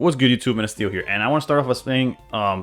What's good, YouTube? And Steel here, and I want to start off by saying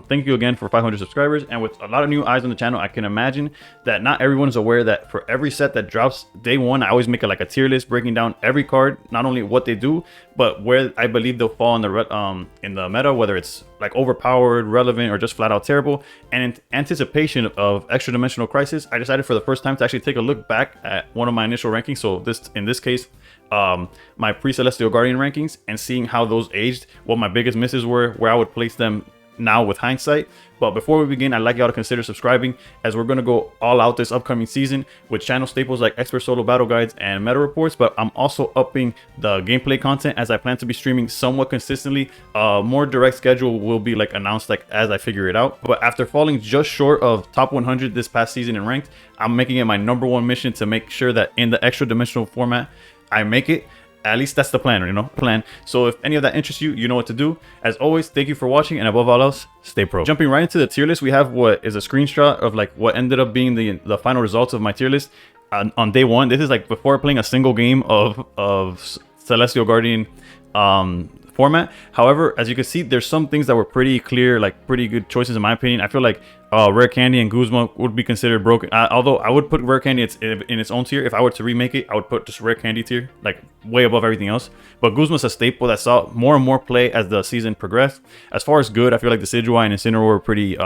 thank you again for 500 subscribers. And with a lot of new eyes on the channel, I can imagine that not everyone is aware that for every set that drops day one, I always make it like a tier list breaking down every card, not only what they do, but where I believe they'll fall in the meta, whether it's like overpowered, relevant, or just flat out terrible. And in anticipation of Extra-Dimensional Crisis, I decided for the first time to actually take a look back at one of my initial rankings. So in this case, my pre-Celestial Guardian rankings, and seeing how those aged, what my biggest misses were, where I would place them now with hindsight. But before we begin, I'd like y'all to consider subscribing, as we're going to go all out this upcoming season with channel staples like expert solo battle guides and meta reports. But I'm also upping the gameplay content, as I plan to be streaming somewhat consistently. More direct schedule will be like announced like as I figure it out. But after falling just short of top 100 this past season in ranked, I'm making it my #1 mission to make sure that in the extra dimensional format I make it. At least that's the plan, So if any of that interests you, you know what to do. As always, thank you for watching, and above all else, stay pro. Jumping right into the tier list, we have what is a screenshot of like what ended up being the final results of my tier list on day one. This is like before playing a single game of Celestial Guardian format. However, as you can see, there's some things that were pretty clear, like pretty good choices in my opinion. I feel like Rare Candy and Guzma would be considered broken, although I would put Rare Candy in its own tier. If I were to remake it, I would put just Rare Candy tier, like way above everything else. But Guzma's a staple that saw more and more play as the season progressed. As far as good, I feel like the Decidueye and Incineroar were pretty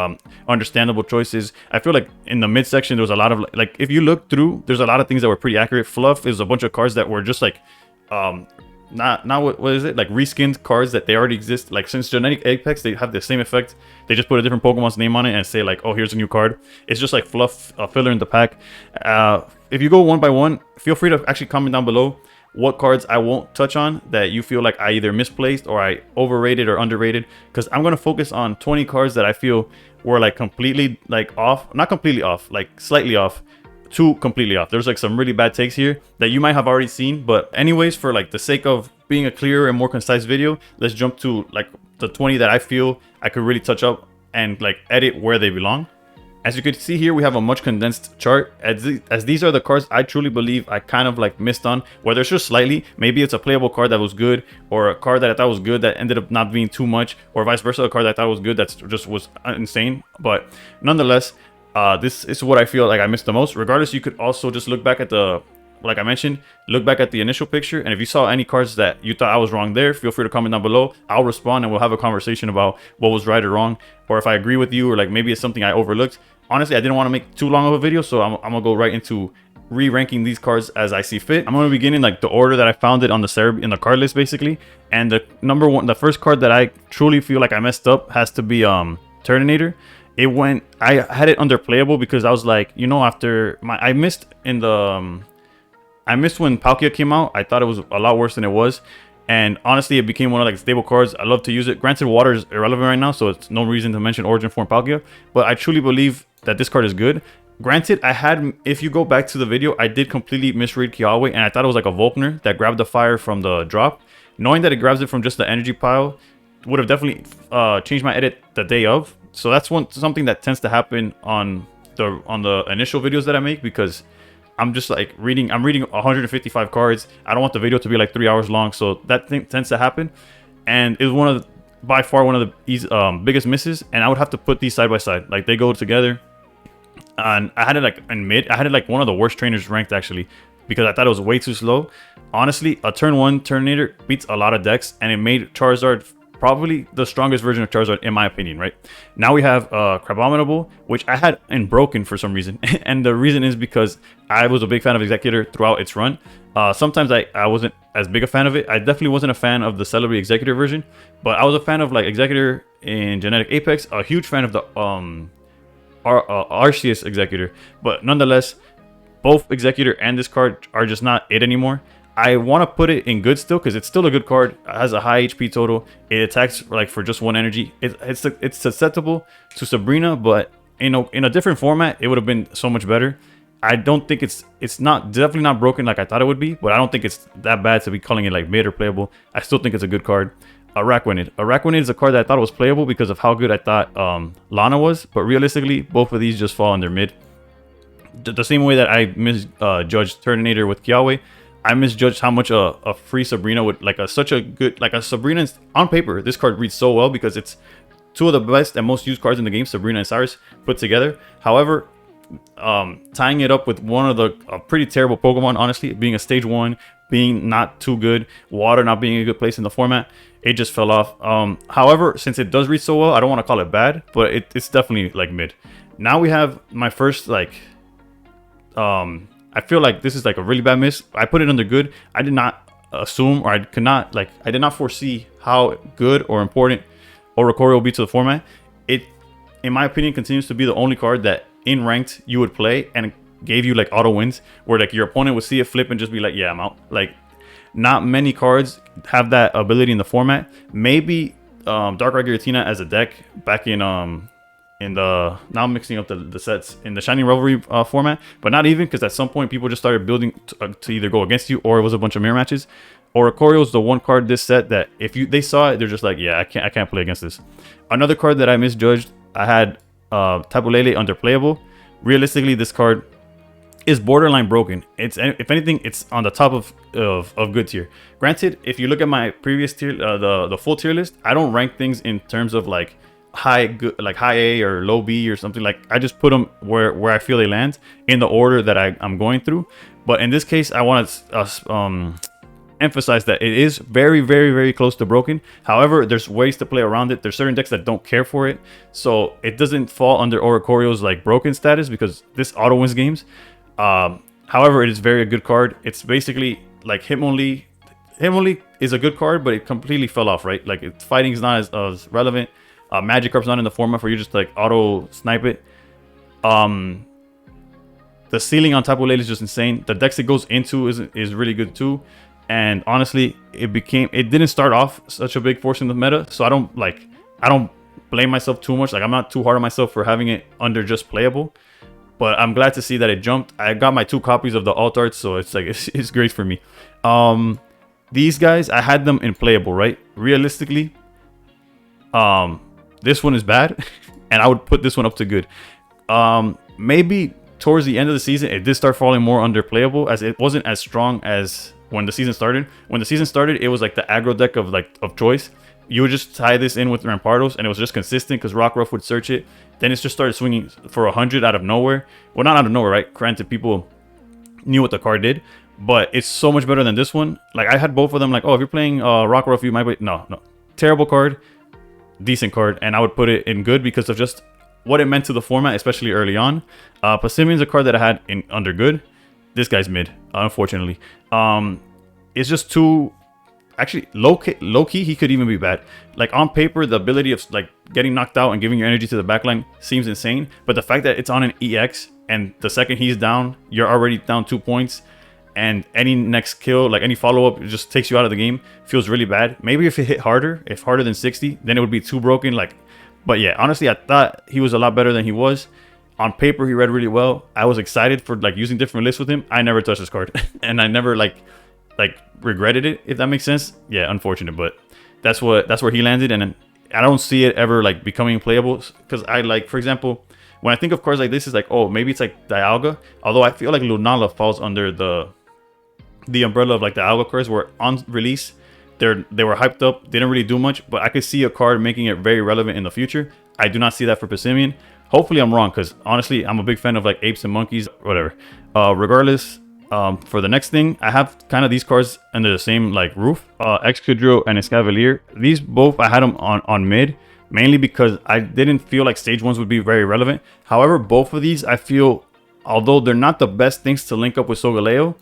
understandable choices. I feel like in the midsection there was a lot of like, if you look through, there's a lot of things that were pretty accurate. Fluff is a bunch of cards that were just like not what is it, like reskinned cards that they already exist. Like since Genetic Apex, they have the same effect. They just put a different Pokemon's name on it and say like, oh, here's a new card. It's just like fluff, filler in the pack. If you go one by one, feel free to actually comment down below what cards I won't touch on that you feel like I either misplaced or I overrated or underrated, because I'm going to focus on 20 cards that I feel were like completely like off, not completely off, like slightly off to completely off. There's like some really bad takes here that you might have already seen, but anyways, for like the sake of being a clearer and more concise video, let's jump to like the 20 that I feel I could really touch up and like edit where they belong. As you can see here, we have a much condensed chart, as these are the cards I truly believe I kind of like missed on, whether it's just slightly, maybe it's a playable card that was good, or a card that I thought was good that ended up not being too much, or vice versa, a card that I thought was good that just was insane. But nonetheless, this is what I feel like I missed the most. Regardless, you could also just look back at the, like I mentioned, look back at the initial picture, and if you saw any cards that you thought I was wrong there, feel free to comment down below. I'll respond and we'll have a conversation about what was right or wrong, or if I agree with you, or like maybe it's something I overlooked. Honestly, I didn't want to make too long of a video, so I'm gonna go right into re-ranking these cards as I see fit. I'm gonna begin in like the order that I found it on in the card list basically. And the first card that I truly feel like I messed up has to be Turtonator. I had it under playable because I was like, you know, after I missed when Palkia came out. I thought it was a lot worse than it was, and honestly it became one of like stable cards. I love to use it. Granted, water is irrelevant right now, so it's no reason to mention Origin Form Palkia, but I truly believe that this card is good. Granted, if you go back to the video, I did completely misread Kiawe, and I thought it was like a Volkner that grabbed the fire from the drop. Knowing that it grabs it from just the energy pile would have definitely changed my edit the day of. So that's something that tends to happen on the initial videos that I make, because I'm just like I'm reading 155 cards. I don't want the video to be like 3 hours long, so that thing tends to happen. And it was by far one of the biggest misses, and I would have to put these side by side, like they go together. And I had it like in mid. I had it like one of the worst trainers ranked actually, because I thought it was way too slow. Honestly, a turn 1 Turtonator beats a lot of decks, and it made Charizard probably the strongest version of Charizard in my opinion. Right now we have Crabominable, which I had in broken for some reason. And the reason is because I was a big fan of Executor throughout its run. Sometimes I wasn't as big a fan of it. I definitely wasn't a fan of the Celebi Executor version, but I was a fan of like Executor in Genetic Apex, a huge fan of the Arceus Executor. But nonetheless, both Executor and this card are just not it anymore. I want to put it in good still, because it's still a good card. It has a high HP total. It attacks like for just 1 energy. It's susceptible to Sabrina, but in a different format, it would have been so much better. I don't think it's definitely not broken like I thought it would be, but I don't think it's that bad to be calling it like mid or playable. I still think it's a good card. Araquanid is a card that I thought was playable because of how good I thought Lana was, but realistically, both of these just fall under mid. The same way that I misjudged Turtonator with Kiawe, I misjudged how much a free Sabrina would like such a good like a Sabrina on paper. This card reads so well because it's two of the best and most used cards in the game, Sabrina and Cyrus put together. However, tying it up with one of the pretty terrible Pokemon, honestly, being a stage 1, being not too good, water not being a good place in the format, it just fell off. However, since it does read so well, I don't want to call it bad, but it's definitely like mid. Now we have my first like I feel like this is like a really bad miss. I put it under good. I did not assume, or I did not foresee how good or important Oricorio will be to the format. It, in my opinion, continues to be the only card that in ranked you would play and gave you like auto wins, where like your opponent would see it flip and just be like, yeah, I'm out. Like, not many cards have that ability in the format. Maybe Dark-Eye Giratina as a deck back in the, now I'm mixing up the sets in the Shining Revelry format, but not even, because at some point people just started building to either go against you or it was a bunch of mirror matches. Oricorio is the one card this set that if they saw it, they're just like, yeah, I can't play against this. Another card that I misjudged, I had Tapu Lele underplayable. Realistically, this card is borderline broken. It's, if anything, it's on the top of good tier. Granted, if you look at my previous tier, the full tier list, I don't rank things in terms of like high A or low B or something. Like, I just put them where I feel they land in the order that I'm going through. But in this case, I want to emphasize that it is very, very, very close to broken. However, there's ways to play around it. There's certain decks that don't care for it, so it doesn't fall under Oricorio's like broken status because this auto wins games. However, it is very a good card. It's basically like Hitmonlee. Hitmonlee is a good card, but it completely fell off, right? Like, its fighting is not as relevant. Magikarp's not in the format where you just like auto snipe it. The ceiling on Tapu Lele is just insane. The decks it goes into is really good too. And honestly, it didn't start off such a big force in the meta, so I don't blame myself too much. Like, I'm not too hard on myself for having it under just playable. But I'm glad to see that it jumped. I got my 2 copies of the alt arts, so it's like it's great for me. These guys, I had them in playable, right? Realistically, this one is bad, and I would put this one up to good. Maybe towards the end of the season, it did start falling more under playable, as it wasn't as strong as when the season started. When the season started, it was like the aggro deck of choice. You would just tie this in with Rampardos, and it was just consistent because Rockruff would search it. Then it just started swinging for 100 out of nowhere. Well, not out of nowhere, right? Granted, people knew what the card did, but it's so much better than this one. Like, I had both of them. Like, oh, if you're playing Rockruff, you might be... No. Terrible card, decent card, and I would put it in good because of just what it meant to the format, especially early on. Passimian's a card that I had in under good. This guy's mid, unfortunately. It's just too... Actually, low key, he could even be bad. Like, on paper, the ability of like getting knocked out and giving your energy to the backline seems insane. But the fact that it's on an EX, and the second he's down, you're already down 2 points, and any next kill, like any follow-up, it just takes you out of the game, feels really bad. Maybe if it hit harder, if harder than 60, then it would be too broken. Like, but yeah, honestly, I thought he was a lot better than he was. On paper, he read really well. I was excited for like using different lists with him. I never touched this card, and I never like regretted it, if that makes sense. Yeah, unfortunate, but that's where he landed, and I don't see it ever like becoming playable, because I like, for example, when I think of cards like this, it's like, oh, maybe it's like Dialga, although I feel like Lunala falls under the umbrella of like the Dialga cards, where on release they were hyped up, didn't really do much, but I could see a card making it very relevant in the future. I do not see that for Passimian. Hopefully I'm wrong, because honestly, I'm a big fan of like apes and monkeys, whatever. Regardless, for the next thing, I have kind of these cards under the same like roof. Excadrill and Escavalier. These both I had them on mid, mainly because I didn't feel like stage 1s would be very relevant. However, both of these I feel, although they're not the best things to link up with Solgaleo,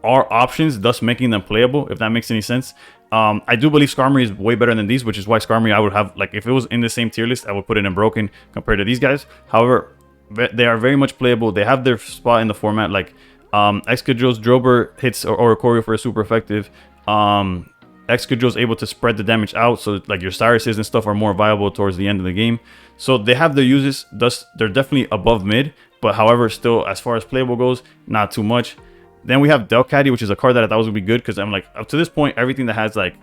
are options, thus making them playable, if that makes any sense. I do believe Skarmory is way better than these, which is why Skarmory I would have, like, if it was in the same tier list, I would put it in broken compared to these guys. However, they are very much playable. They have their spot in the format. Like, Excadrill's Drober hits Oricorio for a super effective. Excadrill's able to spread the damage out, so like your Cyruses and stuff are more viable towards the end of the game. So they have their uses, thus they're definitely above mid, but however, still, as far as playable goes, not too much. Then we have Delcatty, which is a card that I thought was gonna be good, because I'm like, up to this point, everything that has like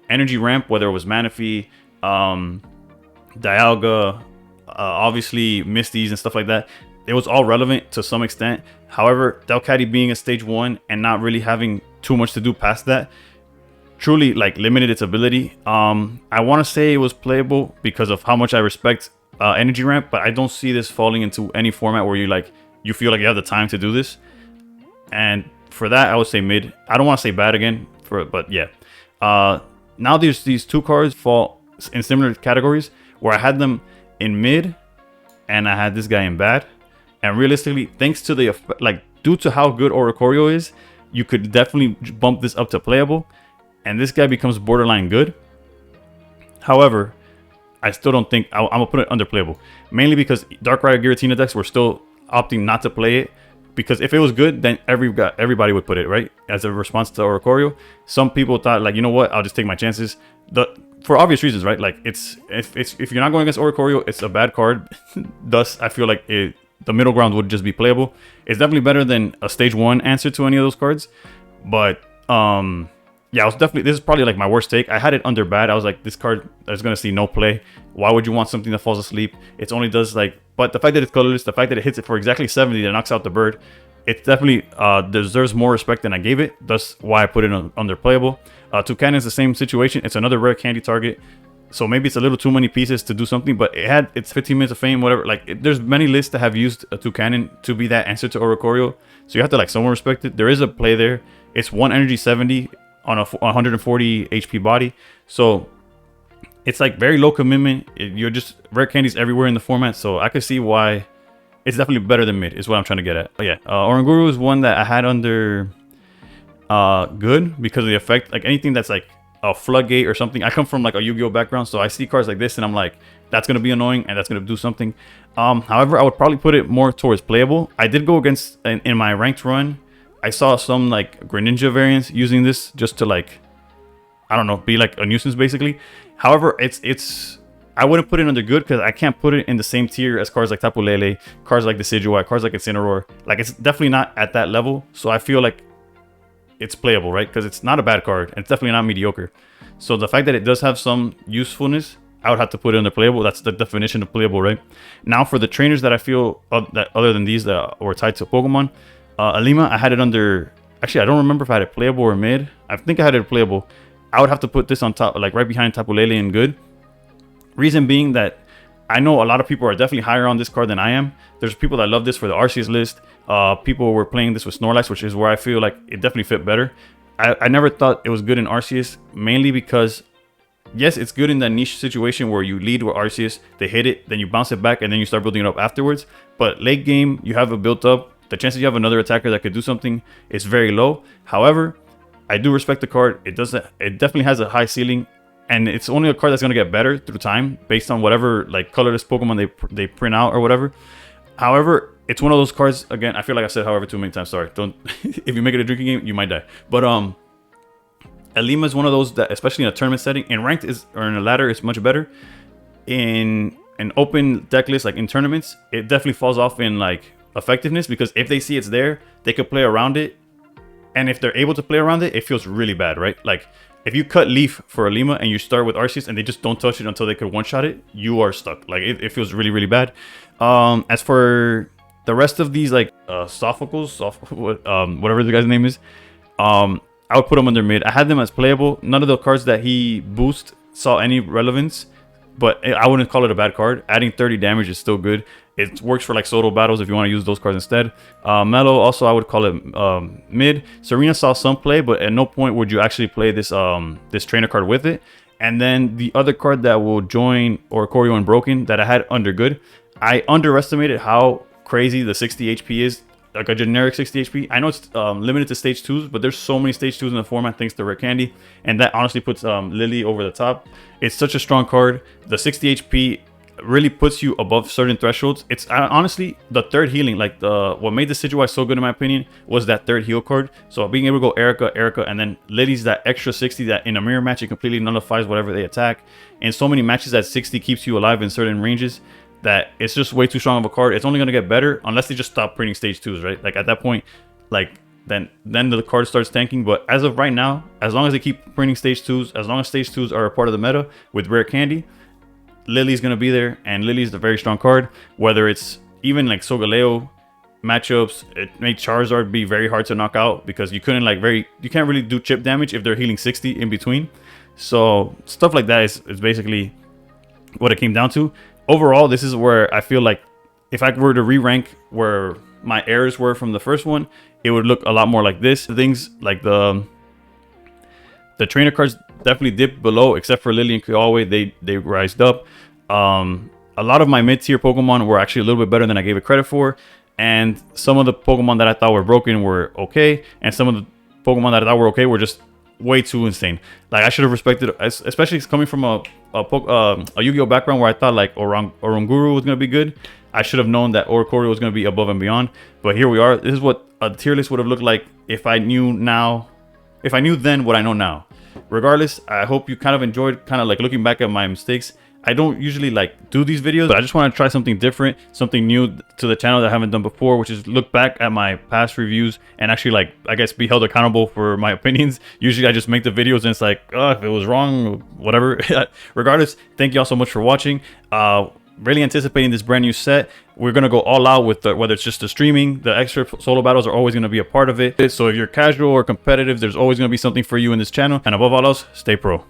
energy ramp, whether it was Manaphy, Dialga, obviously Misties and stuff like that, it was all relevant to some extent. However, Delcatty being a stage 1 and not really having too much to do past that truly like limited its ability. I want to say it was playable because of how much I respect energy ramp, but I don't see this falling into any format where you feel like you have the time to do this. And for that, I would say mid. I don't want to say bad again, but yeah. Now there's these 2 cards fall in similar categories where I had them in mid and I had this guy in bad. And realistically, thanks to the due to how good Oricorio is, you could definitely bump this up to playable, and this guy becomes borderline good. However, I still don't think I'm gonna put it under playable, mainly because Dark Rider Giratina decks were still opting not to play it, because if it was good, then everybody would put it, right, as a response to Oricorio. Some people thought, like, you know what, I'll just take my chances, for obvious reasons, right? Like, if you're not going against Oricorio, it's a bad card. Thus, I feel like the middle ground would just be playable. It's definitely better than a stage 1 answer to any of those cards. But yeah, this is probably like my worst take. I had it under bad. I was like, this card is gonna see no play. Why would you want something that falls asleep? It only does but the fact that it's colorless, the fact that it hits it for exactly 70 that knocks out the bird, it definitely deserves more respect than I gave it. That's why I put it under playable. Toucan is the same situation. It's another rare candy target. So maybe it's a little too many pieces to do something, but it's 15 minutes of fame, whatever. There's many lists that have used a Toucan to be that answer to Oricorio. So you have to somewhat respect it. There is a play there. It's 1 energy 70 on a 140 HP body. So it's very low commitment. You're just rare candies everywhere in the format. So I could see why it's definitely better than mid, is what I'm trying to get at. But yeah, Oranguru is one that I had under good because of the effect. Anything that's a floodgate or something. I come from a Yu-Gi-Oh background, so I see cards like this and I'm like, that's gonna be annoying and that's gonna do something. However, I would probably put it more towards playable. I did go against in my ranked run. I saw some Greninja variants using this just to I don't know, be a nuisance basically. However, I wouldn't put it under good because I can't put it in the same tier as cards like Tapu Lele, cards like Decidueye, cards like Incineroar. It's definitely not at that level. So I feel like it's playable, right? Because it's not a bad card and it's definitely not mediocre. So the fact that it does have some usefulness, I would have to put it under playable. That's the definition of playable, right? Now for the trainers that I feel that other than these that were tied to Pokemon, Alima, I had it under, actually I don't remember if I had it playable or mid. I think I had it playable. I would have to put this on top, right behind Tapu Lele and good. Reason being that I know a lot of people are definitely higher on this card than I am. There's people that love this for the Arceus list. People were playing this with Snorlax, which is where I feel like it definitely fit better. I never thought it was good in Arceus, mainly because, yes, it's good in that niche situation where you lead with Arceus, they hit it, then you bounce it back, and then you start building it up afterwards. But late game, you have it built up. The chances you have another attacker that could do something is very low. However, I do respect the card. It definitely has a high ceiling. And it's only a card that's going to get better through time based on whatever colorless Pokemon they print out or whatever. However, it's one of those cards, again, I feel like I said however too many times, sorry. Don't if you make it a drinking game, you might die. But Alima is one of those that, especially in a tournament setting, in ranked or in a ladder, it's much better. In an open deck list, in tournaments, it definitely falls off in effectiveness, because if they see it's there, they could play around it. And if they're able to play around it, it feels really bad, right? If you cut Leaf for Alima and you start with Arceus and they just don't touch it until they could one-shot it, you are stuck. It feels really, really bad. As for the rest of these, Sophocles, whatever the guy's name is, I would put them under mid. I had them as playable. None of the cards that he boosted saw any relevance, but I wouldn't call it a bad card. Adding 30 damage is still good. It works for solo battles if you want to use those cards instead. Mellow, also I would call it mid. Serena saw some play, but at no point would you actually play this this trainer card with it. And then the other card that will join Oricorio and Broken that I had under good, I underestimated how crazy the 60 HP is. A generic 60 HP. I know it's limited to stage 2s, but there's so many stage 2s in the format thanks to Rare Candy, and that honestly puts Lily over the top. It's such a strong card. The 60 HP really puts you above certain thresholds. It's honestly the third healing. What made the Decidueye so good in my opinion was that third heal card. So being able to go Erica, and then Lily's that extra 60 that in a mirror match it completely nullifies whatever they attack. And so many matches that 60 keeps you alive in certain ranges that it's just way too strong of a card. It's only gonna get better unless they just stop printing stage 2s, right? At that point, then the card starts tanking. But as of right now, as long as they keep printing stage 2s, as long as stage 2s are a part of the meta with Rare Candy, Lily's going to be there, and Lily's a very strong card. Whether it's even like Solgaleo matchups, it made Charizard be very hard to knock out because you couldn't you can't really do chip damage if they're healing 60 in between. So stuff like that is basically what it came down to. Overall, this is where I feel like if I were to re-rank where my errors were from the first one, it would look a lot more like this. Things like the trainer cards definitely dipped below, except for Lily and Kiawe, they rised up. A lot of my mid-tier Pokemon were actually a little bit better than I gave it credit for, and some of the Pokemon that I thought were broken were okay, and some of the Pokemon that I thought were okay were just way too insane. Like, I should have respected, especially coming from a Yu-Gi-Oh background where I thought like Oranguru was gonna be good. I should have known that Oricorio was gonna be above and beyond. But here we are. This is what a tier list would have looked like if I knew then what I know now. Regardless, I hope you kind of enjoyed kind of like looking back at my mistakes. I don't usually like do these videos, but I just want to try something different, something new to the channel that I haven't done before, which is look back at my past reviews and actually, like, I guess, be held accountable for my opinions. Usually I just make the videos and it's like, oh, if it was wrong, whatever. Regardless, thank you all so much for watching. Really anticipating this brand new set. We're gonna go all out with whether it's just the streaming, the extra solo battles are always gonna be a part of it. So if you're casual or competitive, there's always gonna be something for you in this channel. And above all else, stay pro.